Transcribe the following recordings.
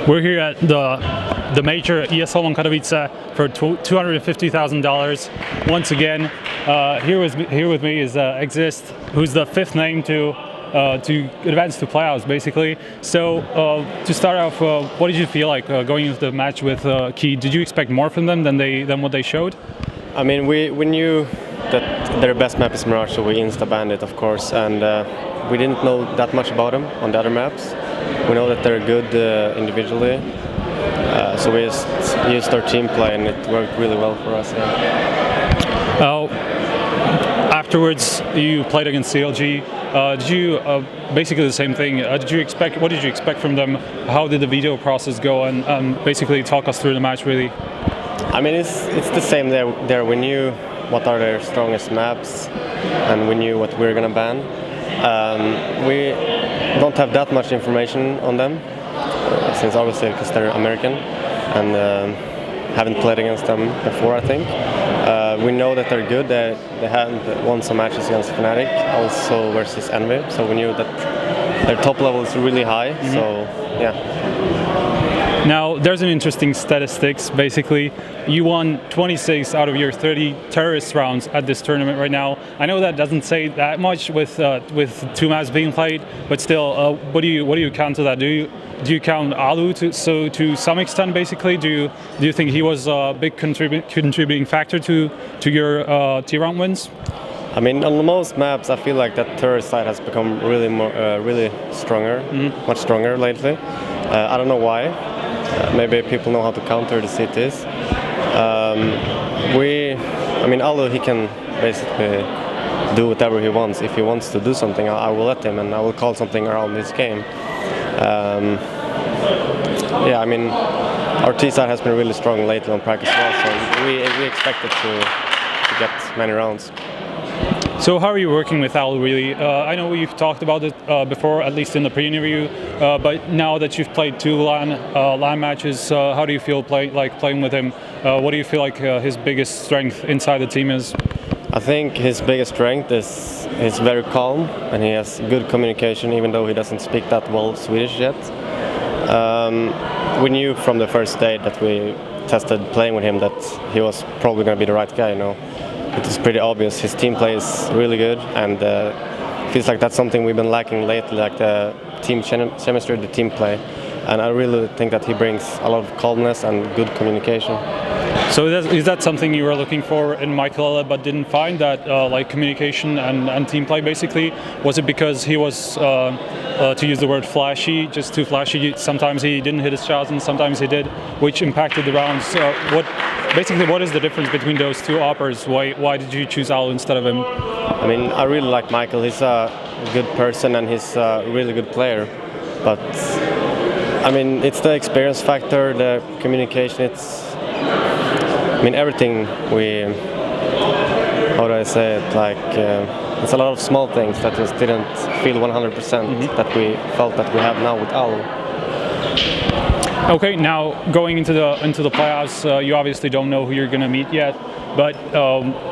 We're here at the major ESL One Katowice for $250,000. Once again, here with me is Xizt, who's the fifth name to advance to playoffs, basically. So to start off, what did you feel like going into the match with Key? Did you expect more from them than what they showed? I mean, we knew that their best map is Mirage, so we insta-banned it, of course, and we didn't know that much about them on the other maps. We know that they're good individually, so we just used our team play and it worked really well for us. Yeah. Afterwards, you played against CLG. Did you basically the same thing? What did you expect from them? How did the video process go? And basically talk us through the match, really. I mean, it's the same there. We knew what are their strongest maps, and we knew what we're gonna ban. We don't have that much information on them, since obviously because they're American and haven't played against them before, I think. We know that they're good. They haven't won some matches against Fnatic, also versus Envy, so we knew that their top level is really high. Mm-hmm. So yeah. Now, there's an interesting statistics. Basically, you won 26 out of your 30 terrorist rounds at this tournament right now. I know that doesn't say that much with two maps being played, but still, what do you count to that? Do you count Alu to some extent? Basically, do you think he was a big contributing factor to your T-round wins? I mean, on most maps, I feel like that terrorist side has become really stronger, much stronger lately. I don't know why. Maybe people know how to counter the cities. I mean, Alu, he can basically do whatever he wants. If he wants to do something, I will let him, and I will call something around this game. Yeah, I mean, our T side has been really strong lately on practice as well, so we expected to get many rounds. So how are you working with Al, really? I know you've talked about it before, at least in the pre-interview, but now that you've played two LAN matches, how do you feel playing with him? What do you feel like his biggest strength inside the team is? I think his biggest strength is he's very calm and he has good communication, even though he doesn't speak that well Swedish yet. We knew from the first day that we tested playing with him that he was probably going to be the right guy, you know. It is pretty obvious. His team play is really good, and feels like that's something we've been lacking lately, like the team chemistry, the team play. And I really think that he brings a lot of calmness and good communication. So is that something you were looking for in Michael, but didn't find that, like communication and team play, basically? Was it because he was, to use the word flashy, just too flashy? Sometimes he didn't hit his shots and sometimes he did, which impacted the rounds. What is the difference between those two operators? Why did you choose Al instead of him? I mean, I really like Michael. He's a good person and he's a really good player. But I mean, it's the experience factor, the communication. I mean, everything how do I say it? Like, it's a lot of small things that just didn't feel 100% that we felt that we have now with Al. Okay, now going into the playoffs, you obviously don't know who you're going to meet yet, but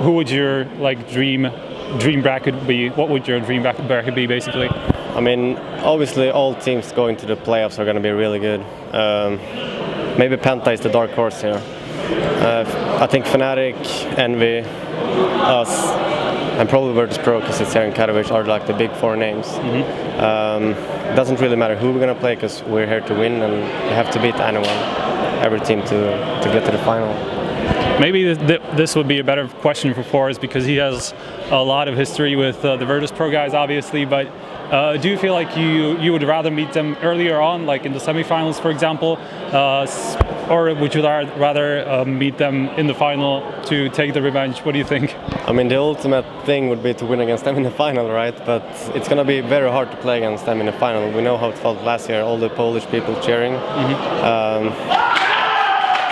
who would your dream bracket be? What would your dream bracket be, basically? I mean, obviously all teams going to the playoffs are going to be really good. Maybe Penta is the dark horse here. I think Fnatic, Envy, us, and probably Virtus.pro, because it's here in Katowice, are like the big four names. It doesn't really matter who we're going to play, because we're here to win and we have to beat every team to get to the final. Maybe this would be a better question for Forrest, because he has a lot of history with the Virtus.pro guys, obviously, but do you feel like you would rather meet them earlier on, like in the semifinals, for example, or would you rather meet them in the final to take the revenge? What do you think? I mean, the ultimate thing would be to win against them in the final, right? But it's going to be very hard to play against them in the final. We know how it felt last year, all the Polish people cheering.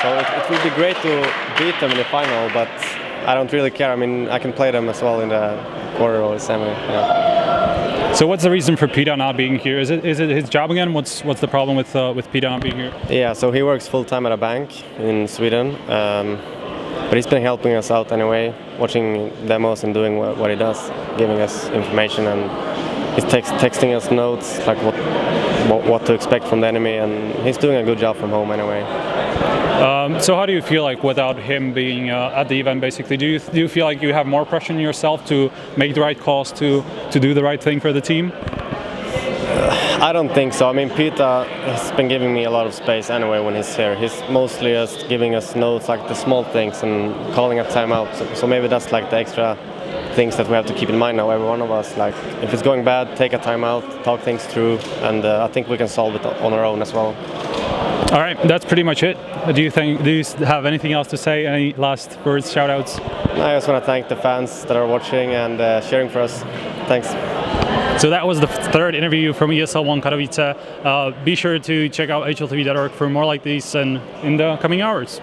So it would be great to beat them in the final, but I don't really care. I mean, I can play them as well in the quarter or semi. Yeah. So what's the reason for Peter not being here? Is it his job again? What's the problem with Peter not being here? Yeah, so he works full time at a bank in Sweden, but he's been helping us out anyway, watching demos and doing what he does, giving us information, and he's texting us notes like what what to expect from the enemy, and he's doing a good job from home anyway. So how do you feel like without him being at the event? Basically, do you feel like you have more pressure on yourself to make the right calls, to do the right thing for the team? I don't think so. I mean, Peter has been giving me a lot of space anyway when he's here. He's mostly just giving us notes, like the small things, and calling a timeout. So maybe that's like the extra things that we have to keep in mind now, every one of us. Like, if it's going bad, take a timeout, talk things through, and I think we can solve it on our own as well. All right, that's pretty much it. Do you have anything else to say? Any last words, shout-outs? I just want to thank the fans that are watching and cheering for us. Thanks. So that was the third interview from ESL One Katowice. Be sure to check out hltv.org for more like these in the coming hours.